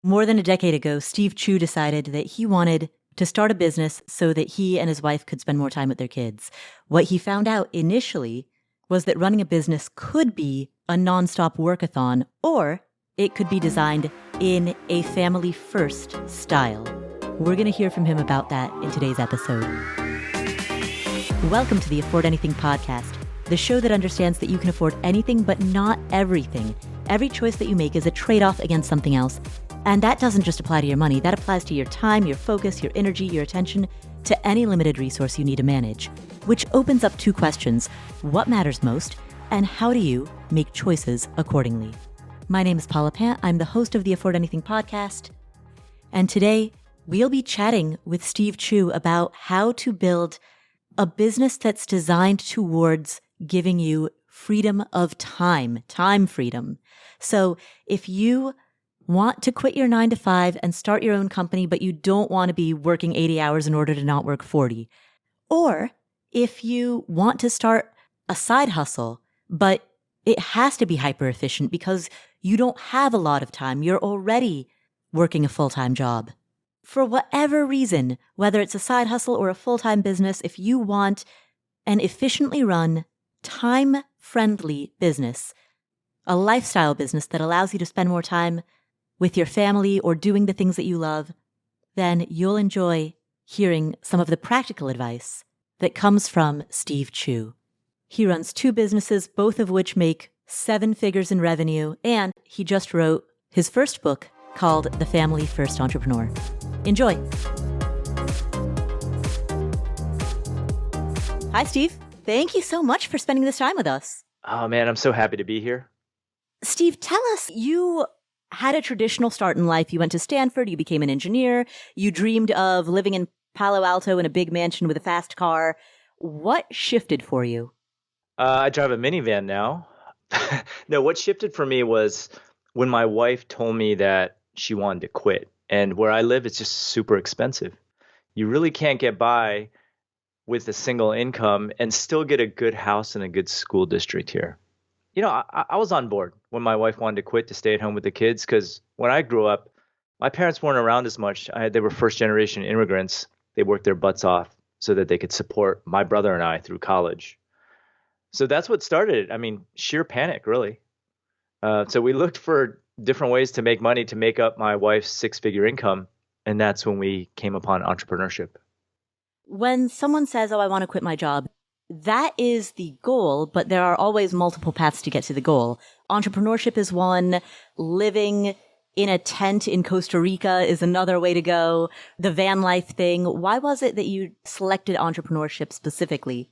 More than a decade ago, Steve Chou decided that he wanted to start a business so that he and his wife could spend more time with their kids. What he found out initially was that running a business could be a nonstop workathon, or it could be designed in a family-first style. We're going to hear from him about that in today's episode. Welcome to the Afford Anything podcast, the show that understands that you can afford anything but not everything. Every choice that you make is a trade-off against something else. And that doesn't just apply to your money. That applies to your time, your focus, your energy, your attention, to any limited resource you need to manage. Which opens up two questions. What matters most? And how do you make choices accordingly? My name is Paula Pant. I'm the host of the Afford Anything podcast. And today, we'll be chatting with Steve Chou about how to build a business that's designed towards giving you freedom of time freedom. So if you want to quit your 9-to-5 and start your own company, but you don't want to be working 80 hours in order to not work 40, or if you want to start a side hustle, but it has to be hyper efficient because you don't have a lot of time, you're already working a full-time job. For whatever reason, whether it's a side hustle or a full-time business, if you want an efficiently run, time-friendly business, a lifestyle business that allows you to spend more time with your family or doing the things that you love, then you'll enjoy hearing some of the practical advice that comes from Steve Chou. He runs two businesses, both of which make 7 figures in revenue, and he just wrote his first book called The Family First Entrepreneur. Enjoy. Hi, Steve. Thank you so much for spending this time with us. Oh, man, I'm so happy to be here. Steve, tell us, you had a traditional start in life. You went to Stanford, you became an engineer, you dreamed of living in Palo Alto in a big mansion with a fast car. What shifted for you? I drive a minivan now. No, what shifted for me was when my wife told me that she wanted to quit. And where I live, it's just super expensive. You really can't get by with a single income and still get a good house and a good school district here. You know, I was on board when my wife wanted to quit to stay at home with the kids because when I grew up, my parents weren't around as much. They were first generation immigrants. They worked their butts off so that they could support my brother and I through college. So that's what started it. I mean, sheer panic, really. So we looked for different ways to make money to make up my wife's 6-figure income. And that's when we came upon entrepreneurship. When someone says, oh, I want to quit my job, that is the goal, but there are always multiple paths to get to the goal. Entrepreneurship is one. Living in a tent in Costa Rica is another way to go. The van life thing. Why was it that you selected entrepreneurship specifically?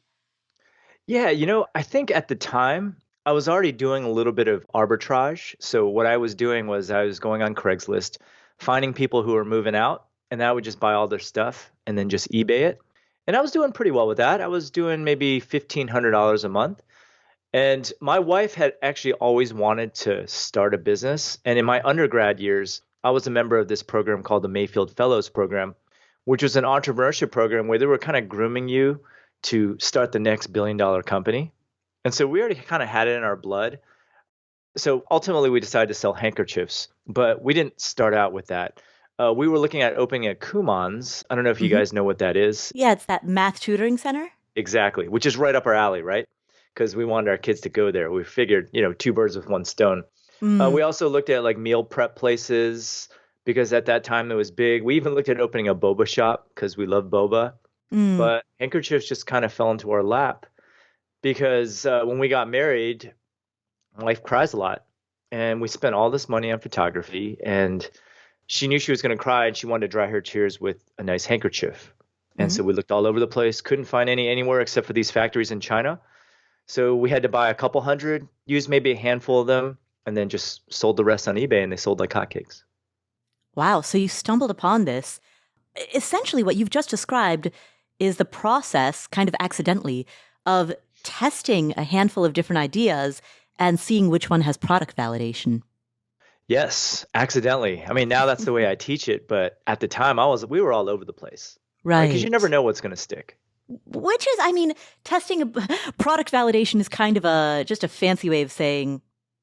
Yeah, I think at the time I was already doing a little bit of arbitrage. So what I was doing was I was going on Craigslist, finding people who were moving out, and I would just buy all their stuff and then just eBay it. And I was doing pretty well with that. I was doing maybe $1,500 a month. And my wife had actually always wanted to start a business. And in my undergrad years, I was a member of this program called the Mayfield Fellows Program, which was an entrepreneurship program where they were kind of grooming you to start the next billion-dollar company. And so we already kind of had it in our blood. So ultimately, we decided to sell handkerchiefs, but we didn't start out with that. We were looking at opening a Kumons. I don't know if you guys know what that is. Yeah, it's that math tutoring center. Exactly, which is right up our alley, right? Because we wanted our kids to go there. We figured, 2 birds with 1 stone. We also looked at like meal prep places because at that time it was big. We even looked at opening a boba shop because we love boba. But handkerchiefs just kind of fell into our lap because when we got married, my wife cries a lot. And we spent all this money on photography and she knew she was going to cry and she wanted to dry her tears with a nice handkerchief. And so we looked all over the place, couldn't find any anywhere except for these factories in China. So we had to buy a couple hundred, use maybe a handful of them, and then just sold the rest on eBay and they sold like hotcakes. Wow. So you stumbled upon this. Essentially what you've just described is the process, kind of accidentally, of testing a handful of different ideas and seeing which one has product validation. Yes, accidentally. I mean, now that's the way I teach it, but at the time we were all over the place. Right. Because you never know what's going to stick. Which is, testing a product validation is kind of just a fancy way of saying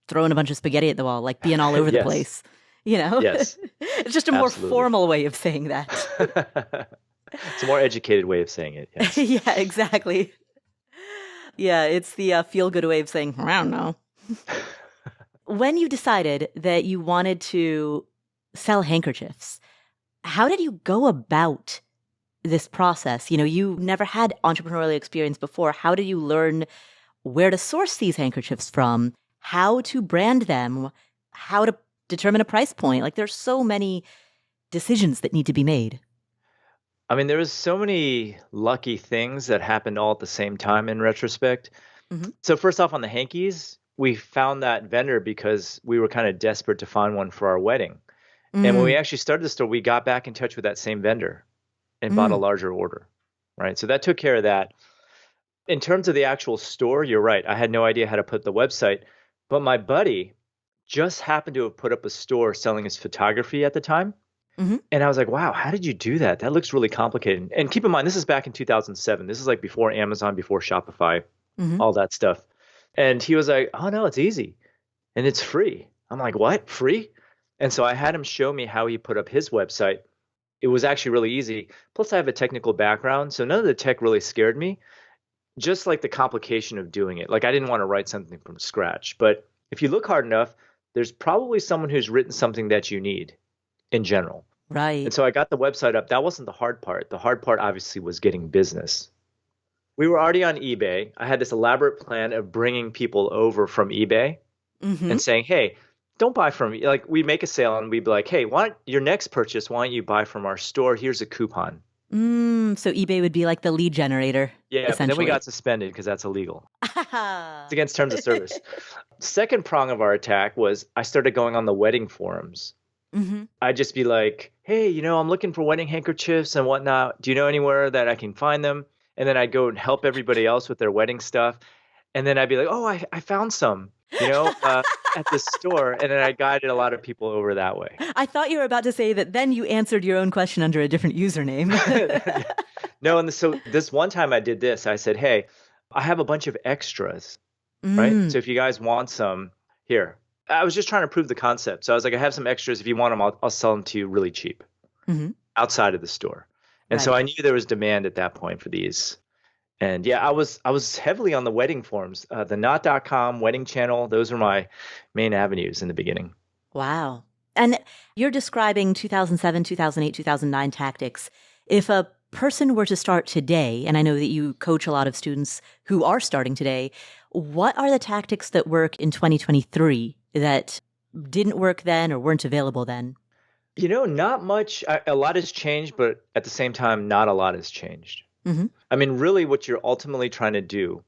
throwing a bunch of spaghetti at the wall, like being all over the place. you know? Yes, It's just a more absolutely. formal way of saying that. It's a more educated way of saying it. Yes. Yeah, exactly. Yeah, it's the feel-good way of saying, I don't know. When you decided that you wanted to sell handkerchiefs, how did you go about this process? You know, you never had entrepreneurial experience before. How did you learn where to source these handkerchiefs from, how to brand them, how to determine a price point? Like, there's so many decisions that need to be made. I mean, there was so many lucky things that happened all at the same time in retrospect. Hmm. So first off, on the hankies, we found that vendor because we were kind of desperate to find one for our wedding. And when we Mm, actually started the store, we got back in touch with that same vendor and bought a mm, larger order, right? So that took care of that. In terms of the actual store, you're right. I had no idea how to put the website, but my buddy just happened to have put up a store selling his photography at the time. hmm. And I was like, wow, how did you do that? That looks really complicated. And keep in mind, this is back in 2007. This is like before Amazon, before Shopify, Hmm. all that stuff. And he was like, oh, no, it's easy and it's free. I'm like, what? Free? And so I had him show me how he put up his website. It was actually really easy. Plus, I have a technical background. So none of the tech really scared me, just like the complication of doing it. Like, I didn't want to write something from scratch. But if you look hard enough, there's probably someone who's written something that you need in general. And Right. so I got the website up. That wasn't the hard part. The hard part, obviously, was getting business. We were already on eBay. I had this elaborate plan of bringing people over from eBay Hmm. and saying, hey, don't buy from me. Like, we make a sale and we'd be like, hey, your next purchase, why don't you buy from our store? Here's a coupon. So eBay would be like the lead generator, Yeah, but then we got essentially. suspended because that's illegal. It's against terms of service. Second prong of our attack was I started going on the wedding forums. Hmm. I'd just be like, hey, I'm looking for wedding handkerchiefs and whatnot. Do you know anywhere that I can find them? And then I'd go and help everybody else with their wedding stuff. And then I'd be like, oh, I found some, at this store. And then I guided a lot of people over that way. I thought you were about to say that then you answered your own question under a different username. No, and so this one time I did this. I said, hey, I have a bunch of extras, right? Mm, So if you guys want some, here. I was just trying to prove the concept. So I was like, I have some extras. If you want them, I'll sell them to you really cheap hmm. outside of the store. And so Right. I knew there was demand at that point for these. And yeah, I was heavily on the wedding forums, the not.com wedding channel. Those were my main avenues in the beginning. Wow. And you're describing 2007, 2008, 2009 tactics. If a person were to start today, and I know that you coach a lot of students who are starting today, what are the tactics that work in 2023 that didn't work then or weren't available then? Not much. A lot has changed, but at the same time, not a lot has changed. Hmm. I mean, really, what you're ultimately trying to do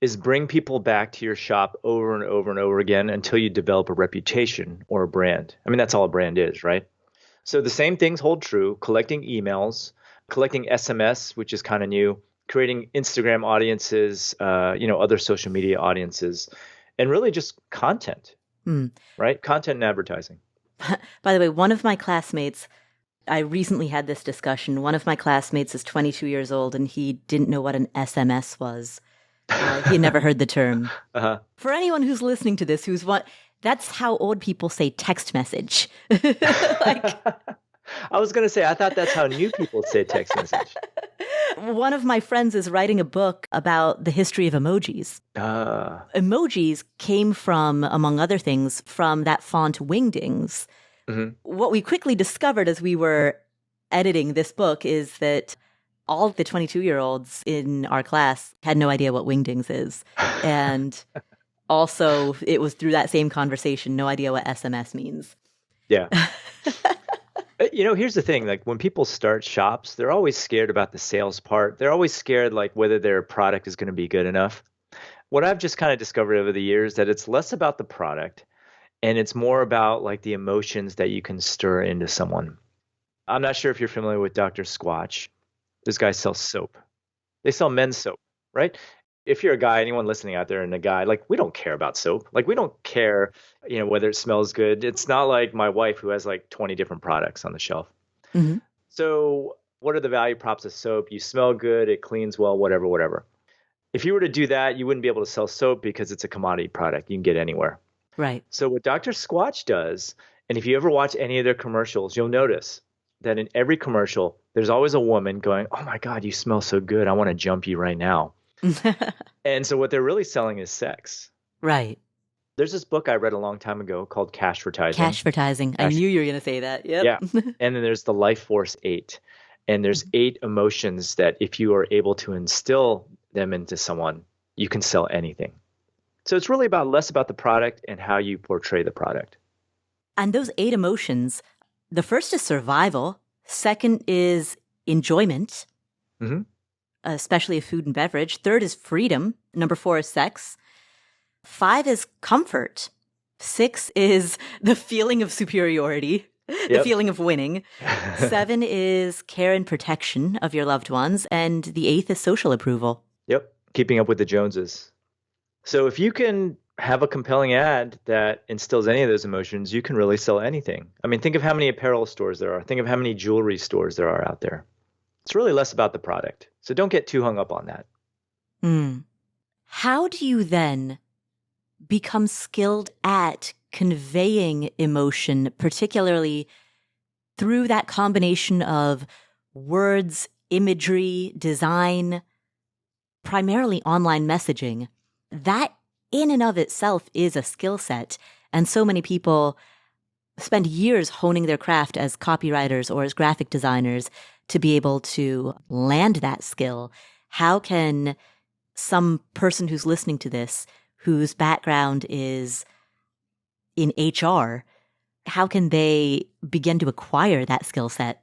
is bring people back to your shop over and over and over again until you develop a reputation or a brand. I mean, that's all a brand is, right? So the same things hold true, collecting emails, collecting SMS, which is kind of new, creating Instagram audiences, other social media audiences, and really just content, Hmm. right? Content and advertising. By the way, one of my classmates, I recently had this discussion. One of my classmates is 22 years old and he didn't know what an SMS was. He had never heard the term. Uh-huh. For anyone who's listening to this, that's how old people say text message. Like, I was going to say, I thought that's how new people say text message. one of my friends is writing a book about the history of emojis. Uh, Emojis came from, among other things, from that font Wingdings. mhm. What we quickly discovered as we were editing this book is that all the 22-year-olds in our class had no idea what Wingdings is. And also, it was through that same conversation, no idea what SMS means. Yeah. Here's the thing, like when people start shops, they're always scared about the sales part. They're always scared like whether their product is going to be good enough. What I've just kind of discovered over the years that it's less about the product and it's more about like the emotions that you can stir into someone. I'm not sure if you're familiar with Dr. Squatch. This guy sells soap. They sell men's soap, right? If you're a guy, anyone listening out there and a guy, like we don't care about soap. Like we don't care, whether it smells good. It's not like my wife who has like 20 different products on the shelf. Hmm. So what are the value props of soap? You smell good, it cleans well, whatever, whatever. If you were to do that, you wouldn't be able to sell soap because it's a commodity product you can get anywhere. Right. So what Dr. Squatch does, And if you ever watch any of their commercials, you'll notice that in every commercial, there's always a woman going, "Oh my God, you smell so good. I want to jump you right now." And so what they're really selling is sex. Right. There's this book I read a long time ago called Cashvertising. Cashvertising. I knew you were going to say that. Yep. Yeah. And then there's the Life Force 8. And there's 8 emotions that if you are able to instill them into someone, you can sell anything. So it's really less about the product and how you portray the product. And those 8 emotions, the first is survival. Second is enjoyment, especially of food and beverage. Third is freedom. Number 4 is sex. 5 is comfort. 6 is the feeling of superiority, the feeling of winning. 7 is care and protection of your loved ones. And the 8th is social approval. Yep. Keeping up with the Joneses. So if you can have a compelling ad that instills any of those emotions, you can really sell anything. I mean, think of how many apparel stores there are. Think of how many jewelry stores there are out there. It's really less about the product. So don't get too hung up on that. How do you then become skilled at conveying emotion, particularly through that combination of words, imagery, design, primarily online messaging? That in and of itself is a skill set. And so many people spend years honing their craft as copywriters or as graphic designers to be able to land that skill. How can some person who's listening to this, whose background is in HR, how can they begin to acquire that skill set?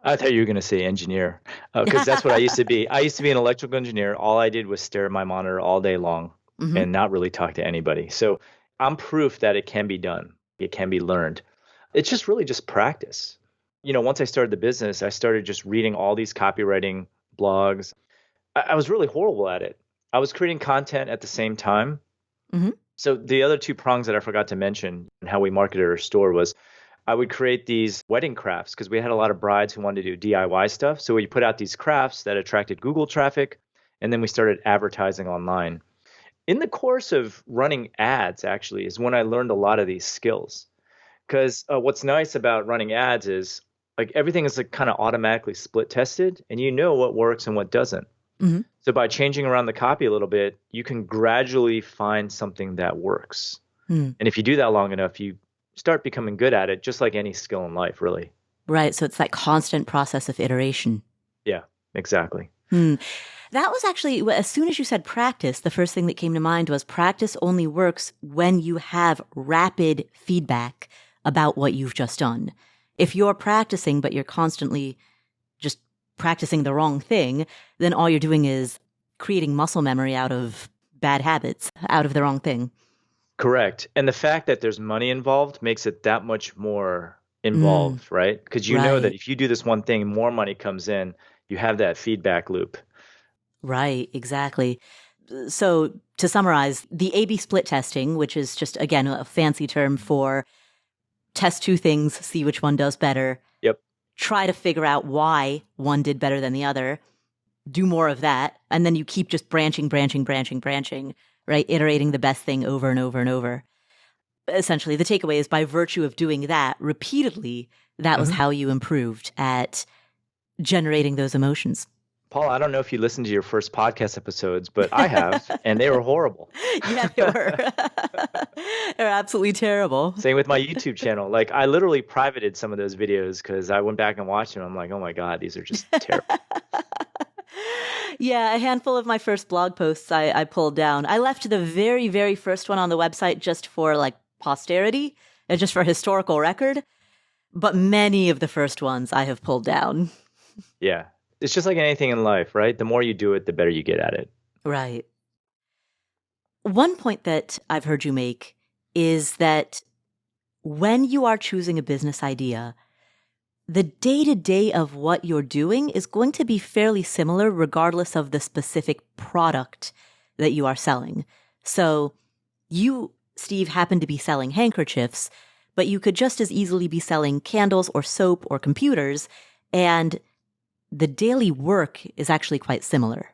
I thought you were going to say engineer, because that's what I used to be. I used to be an electrical engineer. All I did was stare at my monitor all day long and not really talk to anybody. So I'm proof that it can be done. It can be learned. It's just really just practice. Once I started the business, I started just reading all these copywriting blogs. I was really horrible at it. I was creating content at the same time. So the other 2 prongs that I forgot to mention and how we marketed our store was I would create these wedding crafts because we had a lot of brides who wanted to do DIY stuff. So we put out these crafts that attracted Google traffic, and then we started advertising online. In the course of running ads, actually, is when I learned a lot of these skills. Because what's nice about running ads is everything is kind of automatically split tested, and you know what works and what doesn't. So by changing around the copy a little bit, you can gradually find something that works. And if you do that long enough, you start becoming good at it, just like any skill in life, really. Right. So it's that constant process of iteration. Yeah, exactly. That was actually, as soon as you said practice, the first thing that came to mind was practice only works when you have rapid feedback about what you've just done. If you're practicing, but you're constantly just practicing the wrong thing, then all you're doing is creating muscle memory out of bad habits, out of the wrong thing. Correct. And the fact that there's money involved makes it that much more involved, right? Because you know that if you do this one thing, more money comes in, you have that feedback loop. Right, exactly. So to summarize, the A/B split testing, which is just, again, a fancy term for test 2 things, see which one does better. Yep. Try to figure out why one did better than the other. Do more of that. And then you keep just branching, right? Iterating the best thing over and over and over. Essentially, the takeaway is by virtue of doing that repeatedly, that was how you improved at generating those emotions. Paul, I don't know if you listened to your first podcast episodes, but I have, and they were horrible. Yeah, they were. They're absolutely terrible. Same with my YouTube channel. I literally privated some of those videos because I went back and watched them. I'm like, oh my God, these are just terrible. Yeah, a handful of my first blog posts I pulled down. I left the very, very first one on the website just for posterity and just for historical record. But many of the first ones I have pulled down. Yeah. It's just like anything in life, right? The more you do it, the better you get at it. Right. One point that I've heard you make is that when you are choosing a business idea, the day-to-day of what you're doing is going to be fairly similar regardless of the specific product that you are selling. So you, Steve, happen to be selling handkerchiefs, but you could just as easily be selling candles or soap or computers, and the daily work is actually quite similar.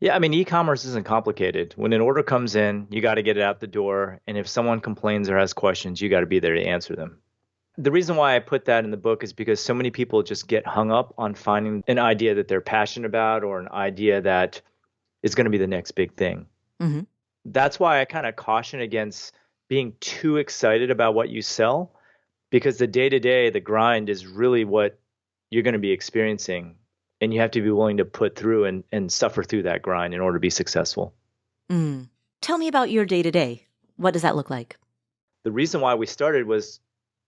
Yeah, I mean, e-commerce isn't complicated. When an order comes in, you got to get it out the door. And if someone complains or has questions, you got to be there to answer them. The reason why I put that in the book is because so many people just get hung up on finding an idea that they're passionate about or an idea that is going to be the next big thing. Hmm. That's why I kind of caution against being too excited about what you sell because the day to day, the grind is really what you're going to be experiencing. And you have to be willing to put through and suffer through that grind in order to be successful. Mm. Tell me about your day to day. What does that look like? The reason why we started was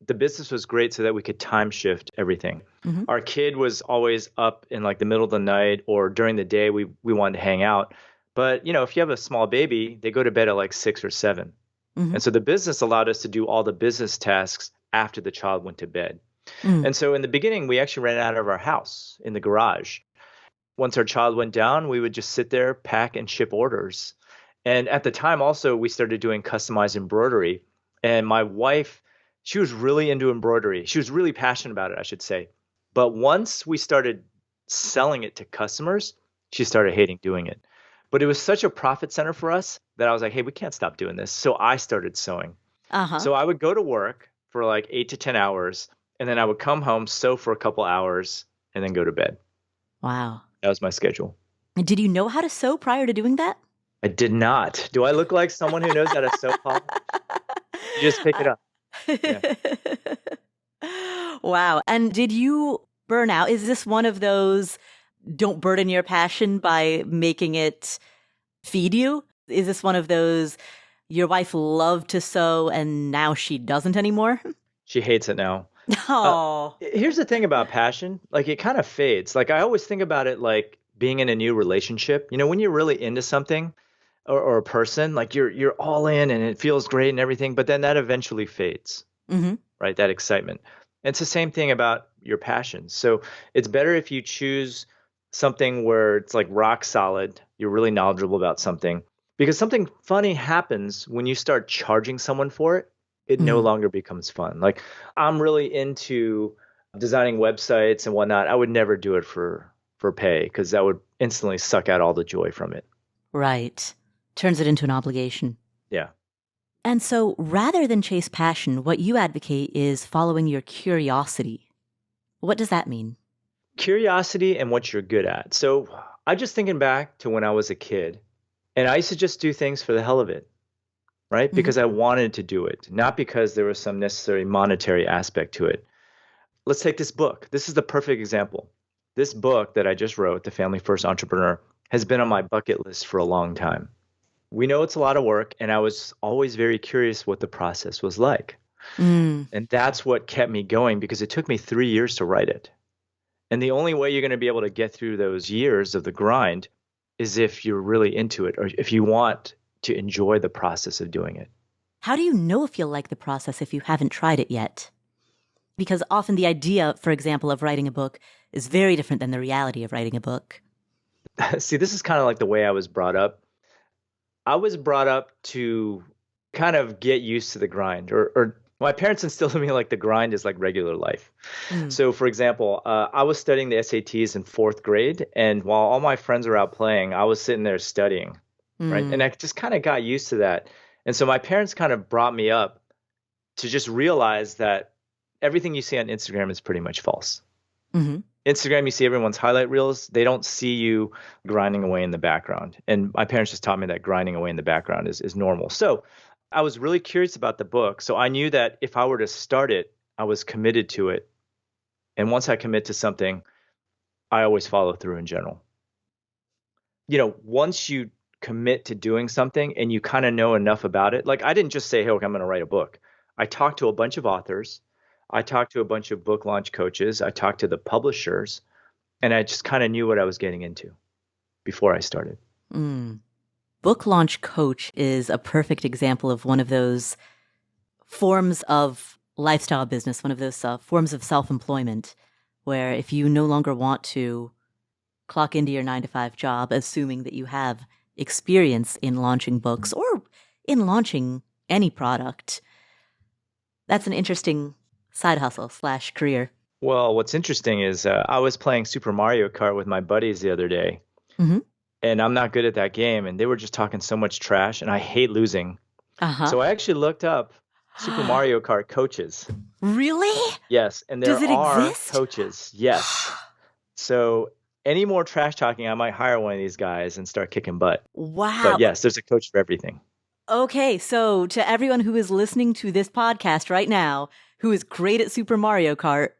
the business was great so that we could time shift everything. Hmm. Our kid was always up in like the middle of the night or during the day we wanted to hang out. But if you have a small baby, they go to bed at like 6 or 7. Hmm. And so the business allowed us to do all the business tasks after the child went to bed. Mm. And so in the beginning, we actually ran out of our house in the garage. Once our child went down, we would just sit there, pack and ship orders. And at the time also, we started doing customized embroidery. And my wife, she was really into embroidery. She was really passionate about it, I should say. But once we started selling it to customers, she started hating doing it. But it was such a profit center for us that I was like, hey, we can't stop doing this. So I started sewing. Uh-huh. So I would go to work for like 8 to 10 hours, and then I would come home, sew for a couple hours, and then go to bed. Wow. That was my schedule. And did you know how to sew prior to doing that? I did not. Do I look like someone who knows how to sew, Paul? You just pick it up. Yeah. Wow. And did you burn out? Is this one of those don't burden your passion by making it feed you? Is this one of those your wife loved to sew and now she doesn't anymore? She hates it now. Oh. Here's the thing about passion. Like it kind of fades. Like I always think about it like being in a new relationship. When you're really into something or a person, like you're all in and it feels great and everything, but then that eventually fades, Mm-hmm. right? That excitement. And it's the same thing about your passions. So it's better if you choose something where it's like rock solid, you're really knowledgeable about something, because something funny happens when you start charging someone for it. It no Mm. longer becomes fun. Like I'm really into designing websites and whatnot. I would never do it for pay because that would instantly suck out all the joy from it. Right. Turns it into an obligation. Yeah. And so rather than chase passion, what you advocate is following your curiosity. What does that mean? Curiosity and what you're good at. So I just thinking back to when I was a kid and I used to just do things for the hell of it, right? Mhm. Because I wanted to do it, not because there was some necessary monetary aspect to it. Let's take this book. This is the perfect example. This book that I just wrote, The Family First Entrepreneur, has been on my bucket list for a long time. We know it's a lot of work, and I was always very curious what the process was like. Mm. And that's what kept me going because it took me 3 years to write it. And the only way you're going to be able to get through those years of the grind is if you're really into it or if you want to enjoy the process of doing it. How do you know if you'll like the process if you haven't tried it yet? Because often the idea, for example, of writing a book is very different than the reality of writing a book. See, this is kind of like the way I was brought up. I was brought up to kind of get used to the grind, or my parents instilled in me like the grind is like regular life. Mm. So, for example, I was studying the SATs in 4th grade, and while all my friends were out playing, I was sitting there studying, right? And I just kind of got used to that. And so my parents kind of brought me up to just realize that everything you see on Instagram is pretty much false. Mm-hmm. Instagram, you see everyone's highlight reels. They don't see you grinding away in the background. And my parents just taught me that grinding away in the background is normal. So I was really curious about the book. So I knew that if I were to start it, I was committed to it. And once I commit to something, I always follow through in general. Once you commit to doing something and you kind of know enough about it, like I didn't just say, hey, okay, I'm going to write a book. I talked to a bunch of authors. I talked to a bunch of book launch coaches. I talked to the publishers, and I just kind of knew what I was getting into before I started. Mm. Book launch coach is a perfect example of one of those forms of lifestyle business, one of those forms of self-employment, where if you no longer want to clock into your 9-to-5 job, assuming that you have experience in launching books or in launching any product, that's an interesting side hustle / career. Well, what's interesting is I was playing Super Mario Kart with my buddies the other day, Mm-hmm. and I'm not good at that game, and they were just talking so much trash, and I hate losing. Uh-huh. So I actually looked up Super Mario Kart coaches. Really? Yes, and Does there it are exist? coaches. Yes. So any more trash talking, I might hire one of these guys and start kicking butt. But Wow. yes, there's a coach for everything. Okay, so to everyone who is listening to this podcast right now, who is great at Super Mario Kart,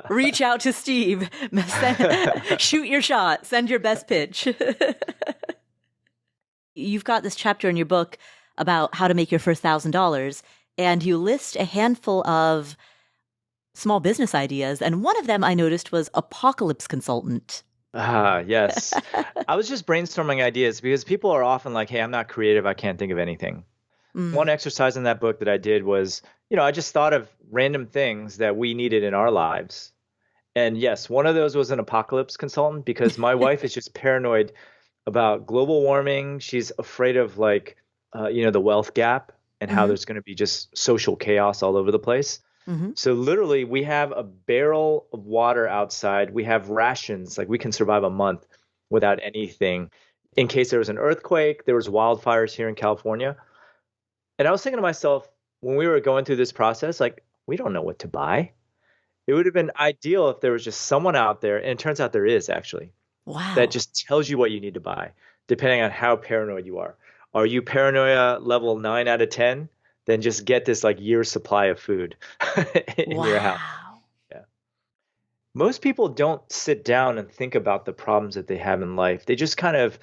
reach out to Steve. Shoot your shot. Send your best pitch. You've got this chapter in your book about how to make your first $1,000, and you list a handful of small business ideas. And one of them I noticed was apocalypse consultant. Yes. I was just brainstorming ideas because people are often like, hey, I'm not creative. I can't think of anything. One Mm. exercise in that book that I did was, I just thought of random things that we needed in our lives. And yes, one of those was an apocalypse consultant because my wife is just paranoid about global warming. She's afraid of the wealth gap and how Mm-hmm. there's going to be just social chaos all over the place. Mm-hmm. So literally, we have a barrel of water outside. We have rations, like we can survive a month without anything. In case there was an earthquake, there was wildfires here in California. And I was thinking to myself, when we were going through this process, like, we don't know what to buy. It would have been ideal if there was just someone out there, and it turns out there is actually, that Wow. just tells you what you need to buy, depending on how paranoid you are. Are you paranoia level 9 out of 10? Then just get this like year's supply of food in your house. Wow. Yeah. Most people don't sit down and think about the problems that they have in life. They just kind of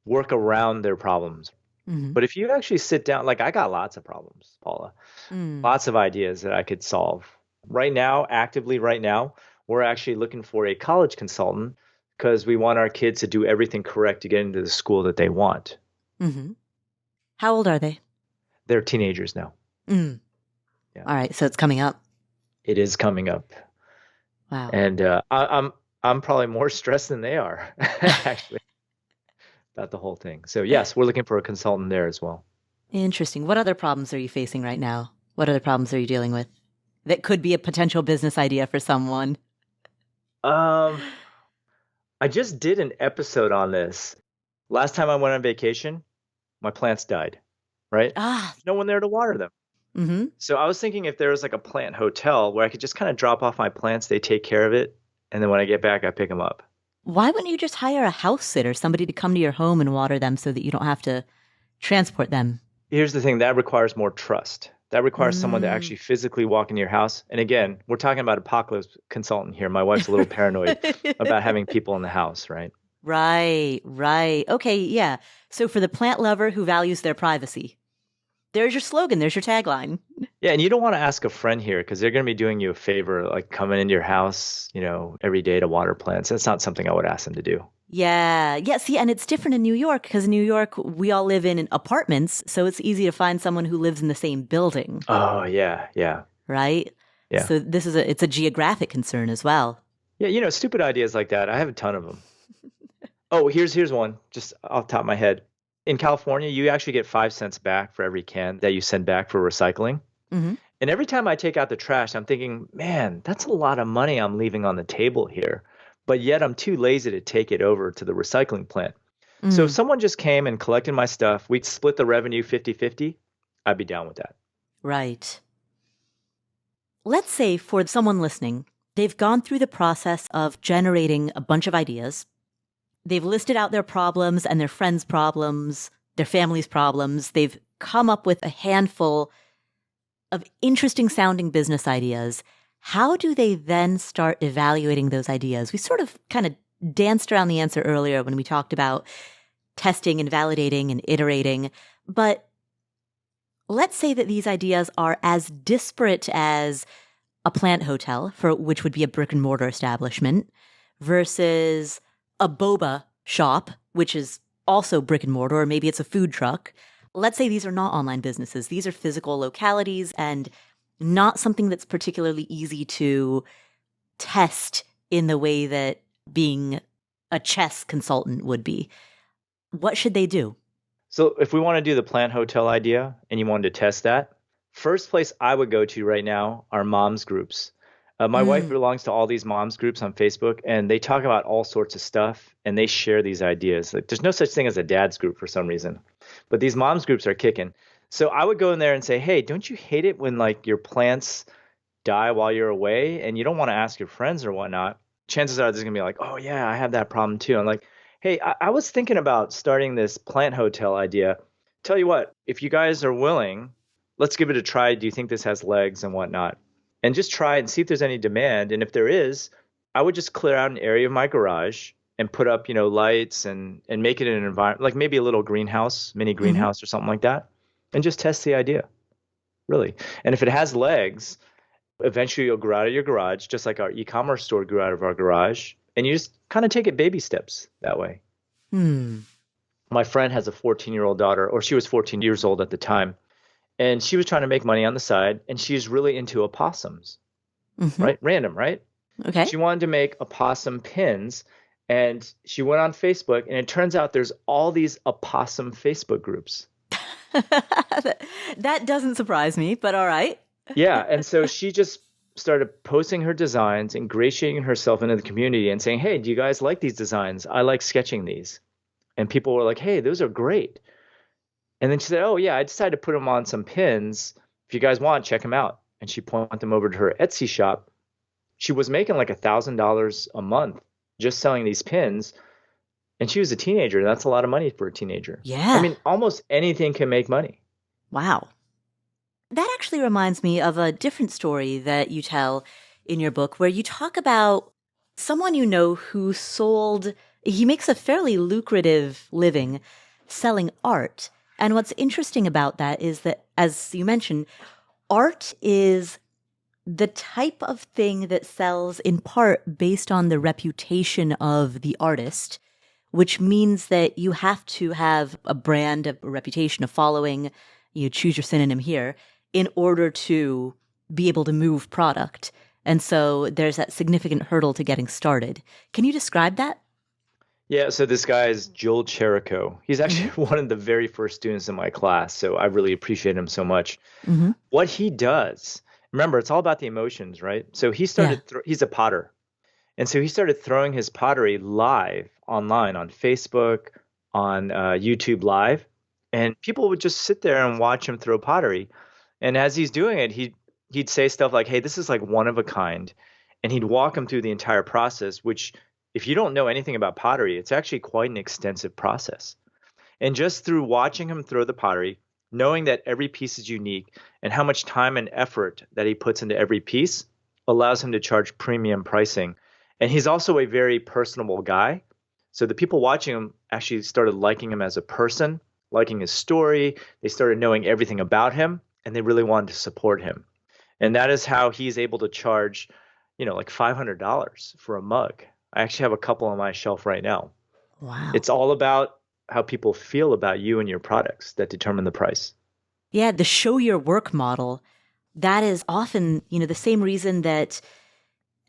work around their problems. Mm-hmm. But if you actually sit down, like I got lots of problems, Paula, Mm. lots of ideas that I could solve. Right now, actively right now, we're actually looking for a college consultant because we want our kids to do everything correct to get into the school that they want. Mm-hmm. How old are they? They're teenagers now. Mm. Yeah, All right, so it's coming up. it is coming up, Wow. and I'm probably more stressed than they are actually about the whole thing. So yes, we're looking for a consultant there as well. Interesting. What other problems are you facing right now? What other problems are you dealing with that could be a potential business idea for someone? Um, I just did an episode on this. Last time I went on vacation, my plants died, right? Ah. There's no one there to water them. Mm-hmm. So I was thinking if there was like a plant hotel where I could just kind of drop off my plants, they take care of it, and then when I get back, I pick them up. Why wouldn't you just hire a house sitter, somebody to come to your home and water them so that you don't have to transport them? Here's the thing, that requires more trust. That requires someone to Mm. actually physically walk into your house. And again, we're talking about apocalypse consultant here. My wife's a little paranoid about having people in the house, right? Right, right. Okay, yeah. So for the plant lover who values their privacy, there's your slogan, there's your tagline. Yeah, and you don't want to ask a friend here because they're going to be doing you a favor, like coming into your house, every day to water plants. That's not something I would ask them to do. Yeah, yeah. See, and it's different in New York because in New York, we all live in apartments. So it's easy to find someone who lives in the same building, Oh, yeah, yeah, right? yeah. So it's a geographic concern as well. Yeah, stupid ideas like that. I have a ton of them. Oh, here's one just off the top of my head. In California, you actually get 5 cents back for every can that you send back for recycling. Hmm. And every time I take out the trash, I'm thinking, man, that's a lot of money I'm leaving on the table here. But yet I'm too lazy to take it over to the recycling plant. So if Mm, someone just came and collected my stuff, we'd split the revenue 50-50, I'd be down with that. right. Let's say for someone listening, they've gone through the process of generating a bunch of ideas. They've listed out their problems and their friends' problems, their family's problems. They've come up with a handful of interesting sounding business ideas. How do they then start evaluating those ideas? We sort of kind of danced around the answer earlier when we talked about testing and validating and iterating. But let's say that these ideas are as disparate as a plant hotel, for which would be a brick and mortar establishment, versus a boba shop, which is also brick and mortar, or maybe it's a food truck. Let's say these are not online businesses. These are physical localities and not something that's particularly easy to test in the way that being a chess consultant would be. What should they do? So if we want to do the plant hotel idea and you wanted to test that, first place I would go to right now are moms groups. My wife Mm, belongs to all these moms groups on Facebook, and they talk about all sorts of stuff, and they share these ideas. Like, there's no such thing as a dad's group for some reason, but these moms groups are kicking. So I would go in there and say, hey, don't you hate it when like your plants die while you're away and you don't want to ask your friends or whatnot? Chances are there's gonna be like, oh yeah, I have that problem too. I'm like, hey, I was thinking about starting this plant hotel idea. Tell you what, if you guys are willing, let's give it a try. Do you think this has legs and whatnot? And just try it and see if there's any demand. And if there is, I would just clear out an area of my garage and put up, lights and make it an environment, like maybe a little greenhouse, mini Hmm. greenhouse or something like that, and just test the idea, really. And if it has legs, eventually you'll grow out of your garage, just like our e-commerce store grew out of our garage, and you just kind of take it baby steps that way. Hmm. My friend has a 14-year-old daughter, or she was 14 years old at the time, and she was trying to make money on the side, and she's really into opossums, Hmm. right? Random, right? Okay. She wanted to make opossum pins, and she went on Facebook, and it turns out there's all these opossum Facebook groups. That doesn't surprise me, but all right. Yeah, and so she just started posting her designs, ingratiating herself into the community and saying, "Hey, do you guys like these designs? I like sketching these." And people were like, "Hey, those are great." And then she said, "Oh yeah, I decided to put them on some pins. If you guys want, check them out." And she pointed them over to her Etsy shop. She was making like $1,000 a month just selling these pins, and she was a teenager. That's a lot of money for a teenager. I Yeah. mean, almost anything can make money. Wow. That actually reminds me of a different story that you tell in your book where you talk about someone you know who he makes a fairly lucrative living selling art. And what's interesting about that is that, as you mentioned, art is the type of thing that sells in part based on the reputation of the artist, which means that you have to have a brand, a reputation, a following. You choose your synonym here in order to be able to move product. And so there's that significant hurdle to getting started. Can you describe that? Yeah, so this guy is Joel Cherico. He's Hmm. actually one of the very first students in my class, so I really appreciate him so much. Hmm. What he does, remember, it's all about the emotions, right? So Yeah. he's a potter. And so he started throwing his pottery live online on Facebook, on YouTube Live, and people would just sit there and watch him throw pottery. And as he's doing it, he'd say stuff like, "Hey, this is like one of a kind," and he'd walk him through the entire process. Which, if you don't know anything about pottery, it's actually quite an extensive process. And just through watching him throw the pottery, knowing that every piece is unique and how much time and effort that he puts into every piece allows him to charge premium pricing. And he's also a very personable guy. So the people watching him actually started liking him as a person, liking his story. They started knowing everything about him, and they really wanted to support him. And that is how he's able to charge, like $500 for a mug. I actually have a couple on my shelf right now. Wow. It's all about how people feel about you and your products that determine the price. Yeah, the show your work model, that is often, the same reason that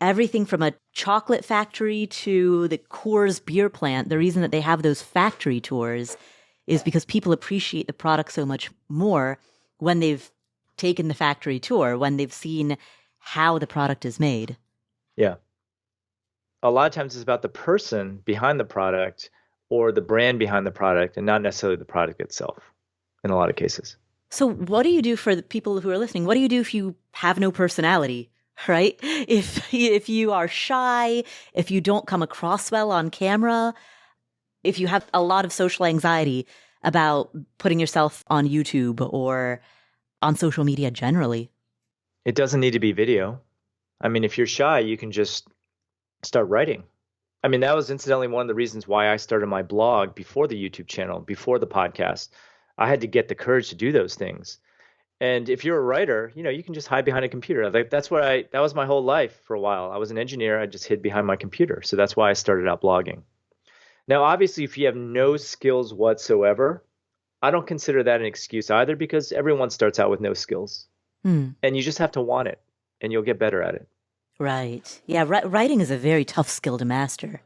everything from a chocolate factory to the Coors beer plant, the reason that they have those factory tours is because people appreciate the product so much more when they've taken the factory tour, when they've seen how the product is made. Yeah. A lot of times it's about the person behind the product or the brand behind the product and not necessarily the product itself in a lot of cases. So, what do you do for the people who are listening? What do you do if you have no personality? Right? If you are shy, if you don't come across well on camera, if you have a lot of social anxiety about putting yourself on YouTube or on social media generally. It doesn't need to be video. I mean, if you're shy, you can just start writing. I mean, that was incidentally one of the reasons why I started my blog before the YouTube channel, before the podcast. I had to get the courage to do those things. And if you're a writer, you can just hide behind a computer. Like that was my whole life for a while. I was an engineer. I just hid behind my computer. So that's why I started out blogging. Now, obviously, if you have no skills whatsoever, I don't consider that an excuse either because everyone starts out with no skills Hmm. and you just have to want it and you'll get better at it. Right. Yeah, writing is a very tough skill to master.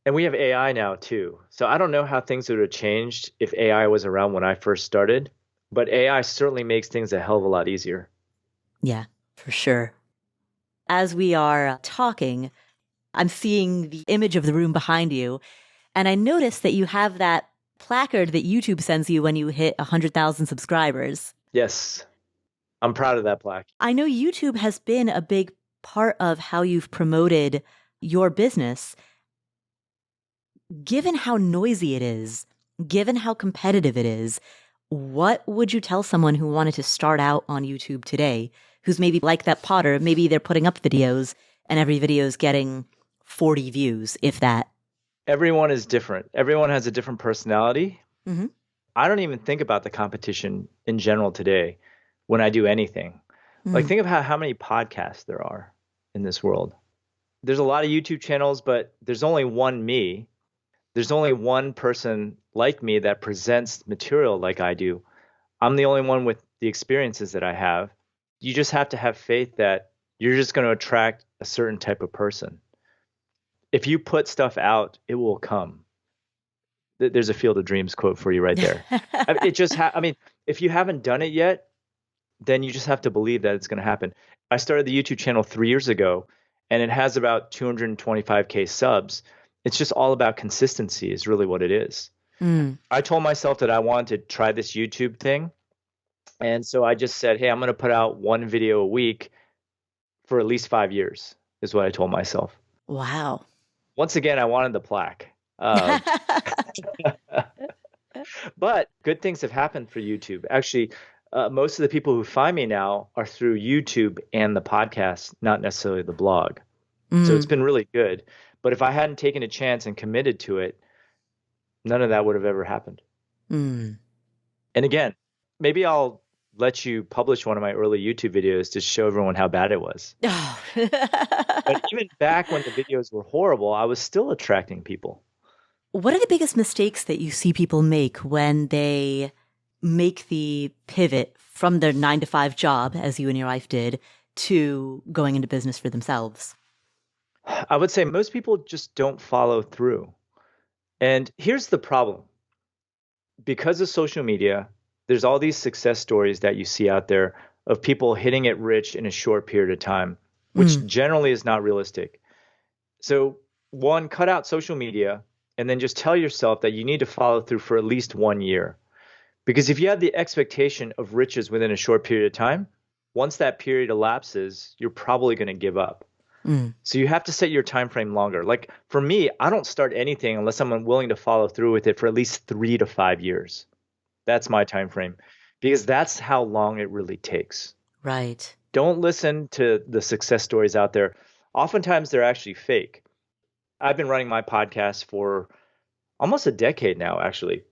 And we have AI now too. So I don't know how things would have changed if AI was around when I first started, but AI certainly makes things a hell of a lot easier. Yeah, for sure. As we are talking, I'm seeing the image of the room behind you, and I noticed that you have that placard that YouTube sends you when you hit 100,000 subscribers. Yes. I'm proud of that plaque. I know YouTube has been a big part of how you've promoted your business. Given how noisy it is, given how competitive it is, what would you tell someone who wanted to start out on YouTube today, who's maybe like that Potter, maybe they're putting up videos and every video is getting 40 views, if that? Everyone is different. Everyone has a different personality. Mm-hmm. I don't even think about the competition in general today when I do anything. Like, Mm. think of how many podcasts there are in this world. There's a lot of YouTube channels, but there's only one me. There's only one person like me that presents material like I do. I'm the only one with the experiences that I have. You just have to have faith that you're just going to attract a certain type of person. If you put stuff out, it will come. There's a Field of Dreams quote for you right there. I mean, if you haven't done it yet, then you just have to believe that it's going to happen. I started the YouTube channel 3 years ago, and it has about 225K subs. It's just all about consistency is really what it is. Mm. I told myself that I wanted to try this YouTube thing. And so I just said, hey, I'm going to put out one video a week for at least 5 years, is what I told myself. Wow. Once again, I wanted the plaque. But good things have happened for YouTube. Actually, most of the people who find me now are through YouTube and the podcast, not necessarily the blog. So it's been really good. But if I hadn't taken a chance and committed to it, none of that would have ever happened. Mm. And again, maybe I'll let you publish one of my early YouTube videos to show everyone how bad it was. Oh. But even back when the videos were horrible, I was still attracting people. What are the biggest mistakes that you see people make when they make the pivot from their 9-to-5 job, as you and your wife did, to going into business for themselves? I would say most people just don't follow through. And here's the problem. Because of social media, there's all these success stories that you see out there of people hitting it rich in a short period of time, which generally is not realistic. So, one, cut out social media and then just tell yourself that you need to follow through for at least 1 year. Because if you have the expectation of riches within a short period of time, once that period elapses, you're probably going to give up. So you have to set your time frame longer. Like for me, I don't start anything unless I'm willing to follow through with it for at least 3 to 5 years. That's my time frame because that's how long it really takes. Right. Don't listen to the success stories out there. Oftentimes they're actually fake. I've been running my podcast for almost a decade now, actually.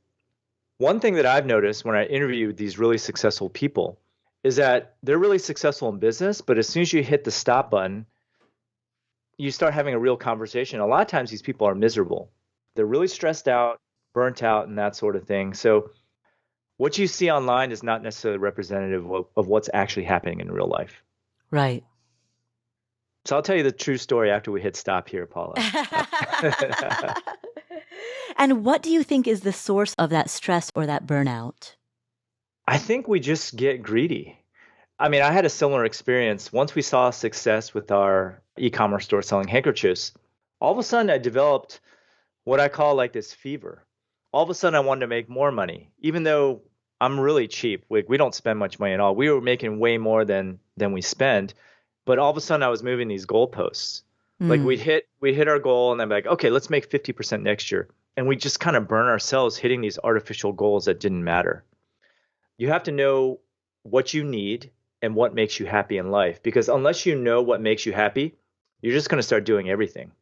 One thing that I've noticed when I interview these really successful people is that they're really successful in business, but as soon as you hit the stop button, you start having a real conversation. A lot of times these people are miserable. They're really stressed out, burnt out, and that sort of thing. So what you see online is not necessarily representative of what's actually happening in real life. Right. So I'll tell you the true story after we hit stop here, Paula. And what do you think is the source of that stress or that burnout? I think we just get greedy. I mean, I had a similar experience. Once we saw success with our e-commerce store selling handkerchiefs, all of a sudden I developed what I call like this fever. All of a sudden I wanted to make more money, even though I'm really cheap. We don't spend much money at all. We were making way more than we spend. But all of a sudden I was moving these goalposts. Like we'd hit our goal and then be like, okay, let's make 50% next year. And we just kind of burn ourselves hitting these artificial goals that didn't matter. You have to know what you need and what makes you happy in life. Because unless you know what makes you happy, you're just going to start doing everything.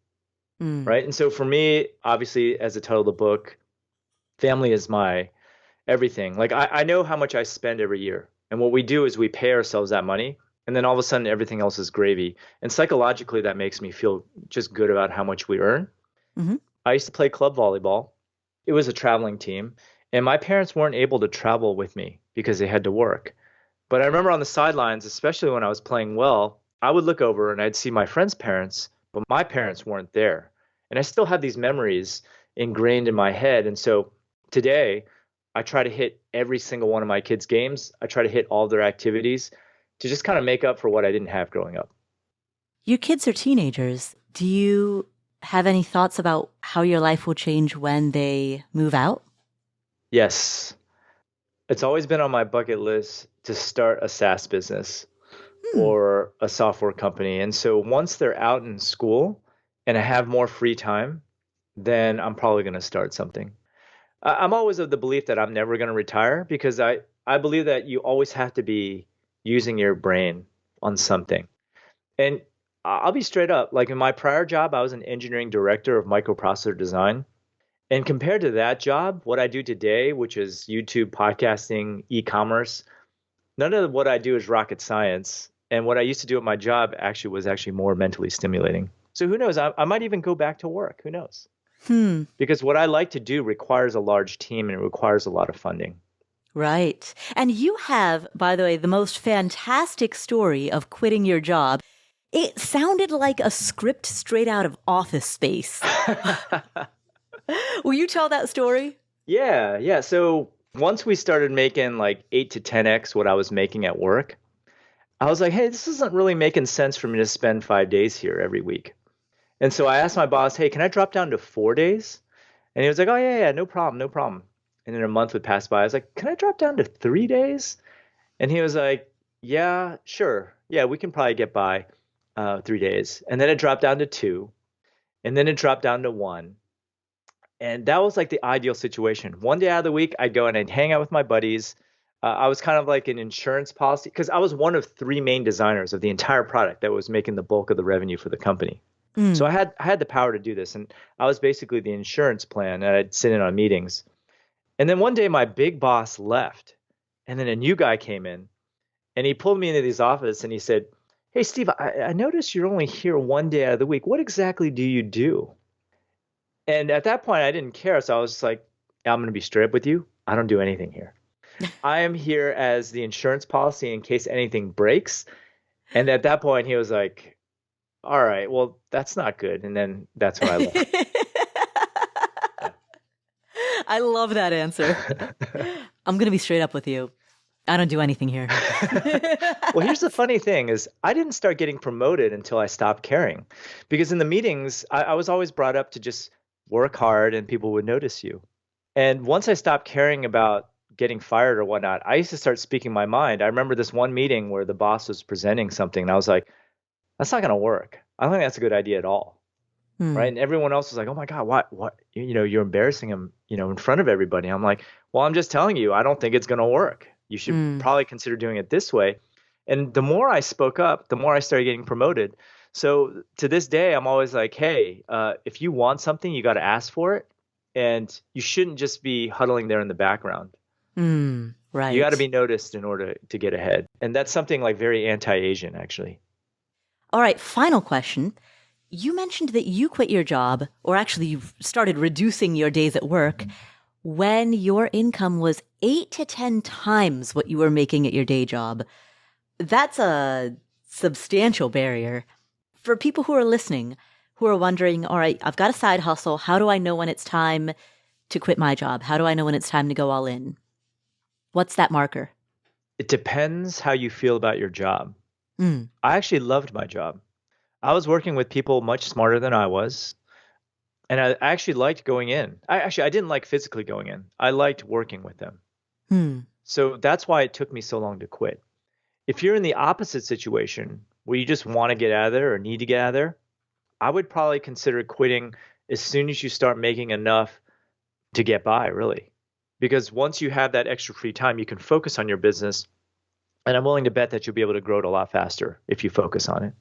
Right. And so for me, obviously, as the title of the book, family is my everything. Like I know how much I spend every year. And what we do is we pay ourselves that money. And then all of a sudden, everything else is gravy. And psychologically, that makes me feel just good about how much we earn. I used to play club volleyball. It was a traveling team. And my parents weren't able to travel with me because they had to work. But I remember on the sidelines, especially when I was playing well, I would look over and I'd see my friends' parents, but my parents weren't there. And I still have these memories ingrained in my head. And so today, I try to hit every single one of my kids' games. I try to hit all their activities to just kind of make up for what I didn't have growing up. Your kids are teenagers. Do you have any thoughts about how your life will change when they move out? Yes. It's always been on my bucket list to start a SaaS business Hmm. or a software company. And so once they're out in school and I have more free time, then I'm probably going to start something. I'm always of the belief that I'm never going to retire because I believe that you always have to be using your brain on something. And I'll be straight up, like in my prior job, I was an engineering director of microprocessor design. And compared to that job, what I do today, which is YouTube, podcasting, e-commerce, none of what I do is rocket science. And what I used to do at my job actually was actually more mentally stimulating. So who knows? I might even go back to work. Who knows? Hmm. Because what I like to do requires a large team and it requires a lot of funding. Right. And you have, by the way, the most fantastic story of quitting your job. It sounded like a script straight out of Office Space. Will you tell that story? Yeah. So once we started making like 8 to 10x what I was making at work, I was like, hey, this isn't really making sense for me to spend 5 days here every week. And so I asked my boss, hey, can I drop down to 4 days? And he was like, oh, yeah, no problem, no problem. And then a month would pass by. I was like, can I drop down to 3 days? And he was like, yeah, sure. Yeah, we can probably get by 3 days. And then it dropped down to two. And then it dropped down to one. And that was like the ideal situation. One day out of the week, I'd go and I'd hang out with my buddies. I was kind of like an insurance policy because I was one of three main designers of the entire product that was making the bulk of the revenue for the company. So Mm. I had the power to do this, and I was basically the insurance plan, and I'd sit in on meetings. And then one day, my big boss left, and then a new guy came in, and he pulled me into his office, and he said, "Hey, Steve, I noticed you're only here one day out of the week. What exactly do you do?" And at that point, I didn't care, so I was just like, "I'm going to be straight up with you. I don't do anything here. I am here as the insurance policy in case anything breaks." And at that point, he was like, all right, well, that's not good. And then that's when I left. I love that answer. Yeah. I'm going to be straight up with you. I don't do anything here. Well, here's the funny thing is I didn't start getting promoted until I stopped caring. Because in the meetings, I was always brought up to just work hard and people would notice you. And once I stopped caring about getting fired or whatnot, I used to start speaking my mind. I remember this one meeting where the boss was presenting something and I was like, that's not going to work. I don't think that's a good idea at all. Right. Hmm. And everyone else was like, oh my God, what, you're embarrassing him, in front of everybody. I'm like, well, I'm just telling you, I don't think it's going to work. You should Hmm. probably consider doing it this way. And the more I spoke up, the more I started getting promoted. So to this day, I'm always like, hey, if you want something, you got to ask for it. And you shouldn't just be huddling there in the background. Hmm. You got to Right. be noticed in order to get ahead. And that's something like very anti-Asian, actually. All right. Final question. You mentioned that you quit your job, or actually you've started reducing your days at work when your income was 8 to 10 times what you were making at your day job. That's a substantial barrier. For people who are listening, who are wondering, all right, I've got a side hustle. How do I know when it's time to quit my job? How do I know when it's time to go all in? What's that marker? It depends how you feel about your job. Mm. I actually loved my job. I was working with people much smarter than I was, and I actually liked going in. I didn't like physically going in. I liked working with them. Hmm. So that's why it took me so long to quit. If you're in the opposite situation where you just want to get out of there or need to get out of there, I would probably consider quitting as soon as you start making enough to get by, really. Because once you have that extra free time, you can focus on your business, and I'm willing to bet that you'll be able to grow it a lot faster if you focus on it.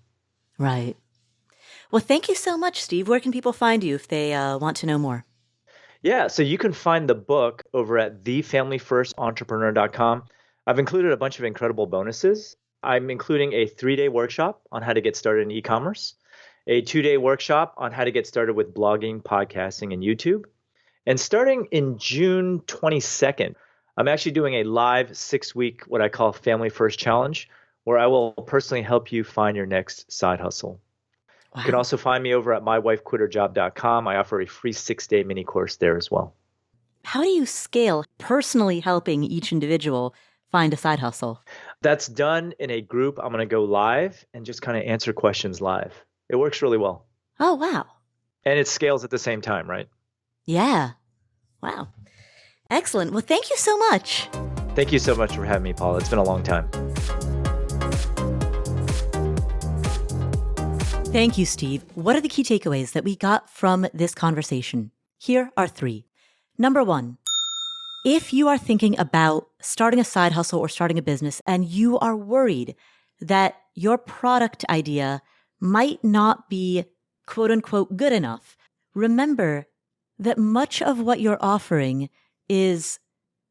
Right. Well, thank you so much, Steve. Where can people find you if they want to know more? Yeah, so you can find the book over at thefamilyfirstentrepreneur.com. I've included a bunch of incredible bonuses. I'm including a 3-day workshop on how to get started in e-commerce, a 2-day workshop on how to get started with blogging, podcasting, and YouTube. And starting in June 22nd, I'm actually doing a live 6-week, what I call Family First Challenge, where I will personally help you find your next side hustle. You can Wow. also find me over at mywifequitherjob.com. I offer a free 6-day mini course there as well. How do you scale personally helping each individual find a side hustle? That's done in a group. I'm going to go live and just kind of answer questions live. It works really well. Oh, wow. And it scales at the same time, right? Yeah. Wow. Excellent. Well, thank you so much. Thank you so much for having me, Paul. It's been a long time. Thank you, Steve. What are the key takeaways that we got from this conversation? Here are 3. Number 1, if you are thinking about starting a side hustle or starting a business and you are worried that your product idea might not be quote unquote good enough, remember that much of what you're offering is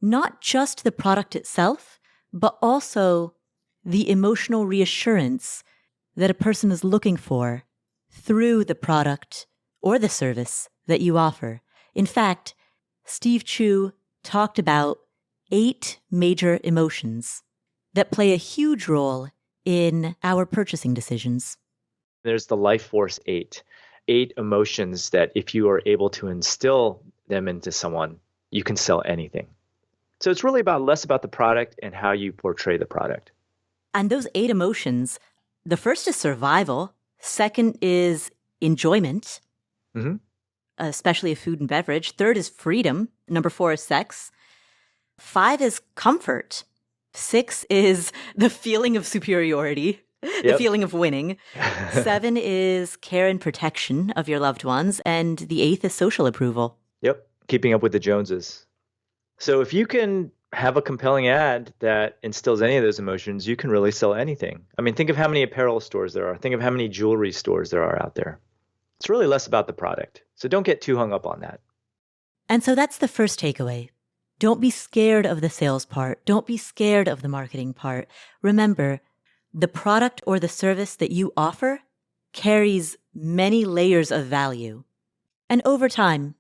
not just the product itself, but also the emotional reassurance that a person is looking for through the product or the service that you offer. In fact, Steve Chou talked about 8 major emotions that play a huge role in our purchasing decisions. There's the life force 8, 8 emotions that if you are able to instill them into someone, you can sell anything. So it's really less about the product and how you portray the product. And those 8 emotions, the first is survival. Second is enjoyment, especially of food and beverage. Third is freedom. Number 4 is sex. 5 is comfort. 6 is the feeling of superiority, the feeling of winning. 7 is care and protection of your loved ones. And the 8th is social approval. Yep. Keeping up with the Joneses. So if you can have a compelling ad that instills any of those emotions, you can really sell anything. I mean, think of how many apparel stores there are. Think of how many jewelry stores there are out there. It's really less about the product. So don't get too hung up on that. And so that's the first takeaway. Don't be scared of the sales part. Don't be scared of the marketing part. Remember, the product or the service that you offer carries many layers of value. And over time,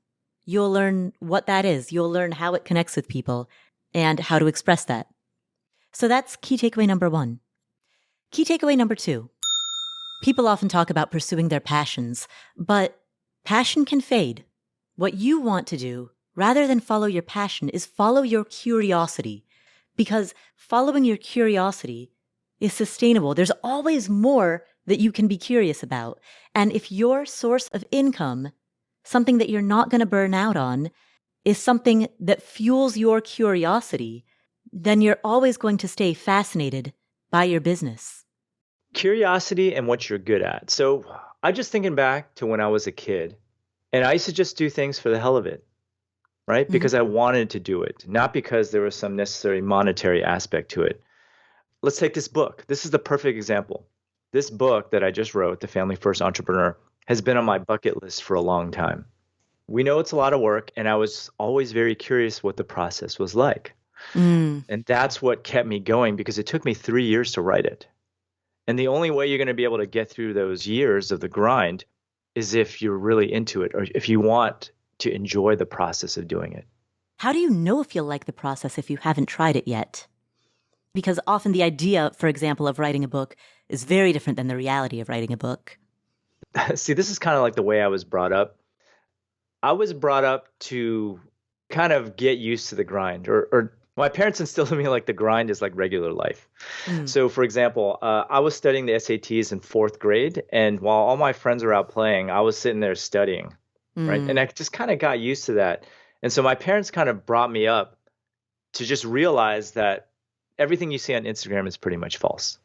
you'll learn what that is. You'll learn how it connects with people and how to express that. So that's key takeaway number 1. Key takeaway number 2. People often talk about pursuing their passions, but passion can fade. What you want to do, rather than follow your passion, is follow your curiosity. Because following your curiosity is sustainable. There's always more that you can be curious about. And if your source of income, something that you're not going to burn out on, is something that fuels your curiosity, then you're always going to stay fascinated by your business. Curiosity and what you're good at. So I just thinking back to when I was a kid, and I used to just do things for the hell of it, right? Because I wanted to do it, not because there was some necessary monetary aspect to it. Let's take this book. This is the perfect example. This book that I just wrote, The Family First Entrepreneur, has been on my bucket list for a long time. We know it's a lot of work, and I was always very curious what the process was like. And that's what kept me going, because it took me 3 years to write it. And the only way you're going to be able to get through those years of the grind is if you're really into it, or if you want to enjoy the process of doing it. How do you know if you'll like the process if you haven't tried it yet? Because often the idea, for example, of writing a book is very different than the reality of writing a book. See, this is kind of like the way I was brought up. I was brought up to kind of get used to the grind, or my parents instilled in me like the grind is like regular life. So, for example, I was studying the SATs in 4th grade, and while all my friends were out playing, I was sitting there studying, right? And I just kind of got used to that. And so my parents kind of brought me up to just realize that everything you see on Instagram is pretty much false.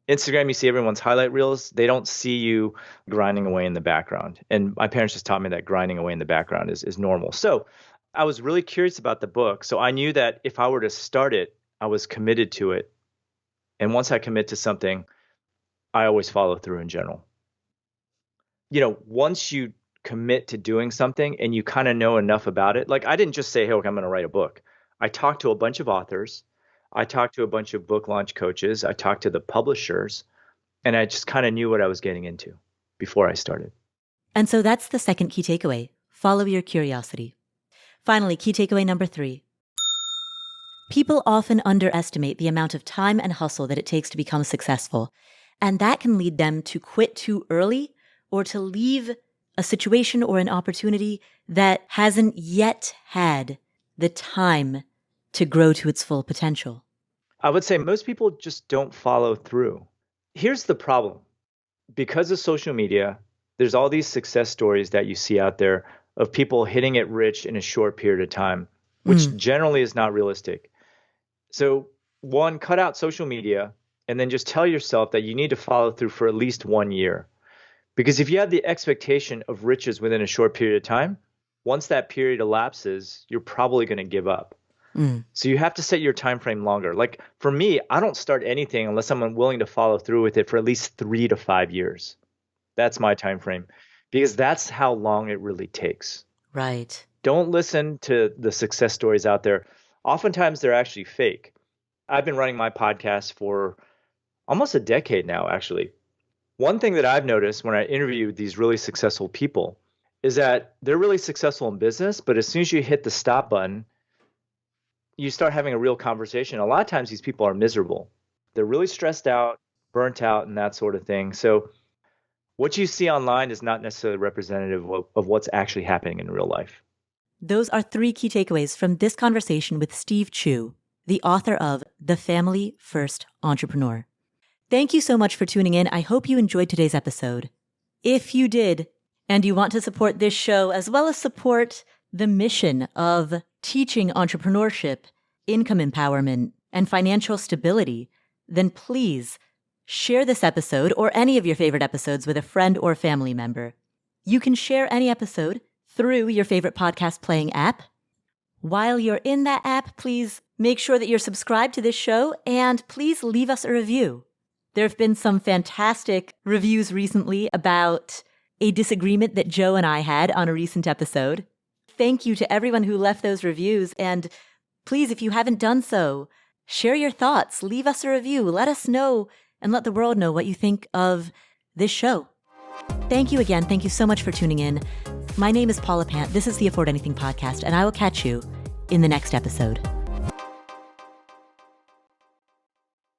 Instagram, you see everyone's highlight reels. They don't see you grinding away in the background. And my parents just taught me that grinding away in the background is normal. So I was really curious about the book. So I knew that if I were to start it, I was committed to it. And once I commit to something, I always follow through in general. You know, once you commit to doing something and you kind of know enough about it, like I didn't just say, hey, okay, I'm going to write a book. I talked to a bunch of authors. I talked to a bunch of book launch coaches. I talked to the publishers, and I just kind of knew what I was getting into before I started. And so that's the second key takeaway. Follow your curiosity. Finally, key takeaway number 3. People often underestimate the amount of time and hustle that it takes to become successful. And that can lead them to quit too early or to leave a situation or an opportunity that hasn't yet had the time to grow to its full potential. I would say most people just don't follow through. Here's the problem. Because of social media, there's all these success stories that you see out there of people hitting it rich in a short period of time, which generally is not realistic. So, one, cut out social media and then just tell yourself that you need to follow through for at least 1 year. Because if you have the expectation of riches within a short period of time, once that period elapses, you're probably going to give up. So you have to set your time frame longer. Like for me, I don't start anything unless I'm willing to follow through with it for at least 3 to 5 years. That's my time frame because that's how long it really takes. Right. Don't listen to the success stories out there. Oftentimes they're actually fake. I've been running my podcast for almost a decade now, actually. One thing that I've noticed when I interview these really successful people is that they're really successful in business, but as soon as you hit the stop button, you start having a real conversation. A lot of times these people are miserable. They're really stressed out, burnt out, and that sort of thing. So what you see online is not necessarily representative of what's actually happening in real life. Those are 3 key takeaways from this conversation with Steve Chou, the author of The Family First Entrepreneur. Thank you so much for tuning in. I hope you enjoyed today's episode. If you did, and you want to support this show as well as support the mission of teaching entrepreneurship, income empowerment, and financial stability, then please share this episode or any of your favorite episodes with a friend or family member. You can share any episode through your favorite podcast playing app. While you're in that app, please make sure that you're subscribed to this show and please leave us a review. There have been some fantastic reviews recently about a disagreement that Joe and I had on a recent episode. Thank you to everyone who left those reviews. And please, if you haven't done so, share your thoughts, leave us a review, let us know, and let the world know what you think of this show. Thank you again. Thank you so much for tuning in. My name is Paula Pant. This is the Afford Anything podcast, and I will catch you in the next episode.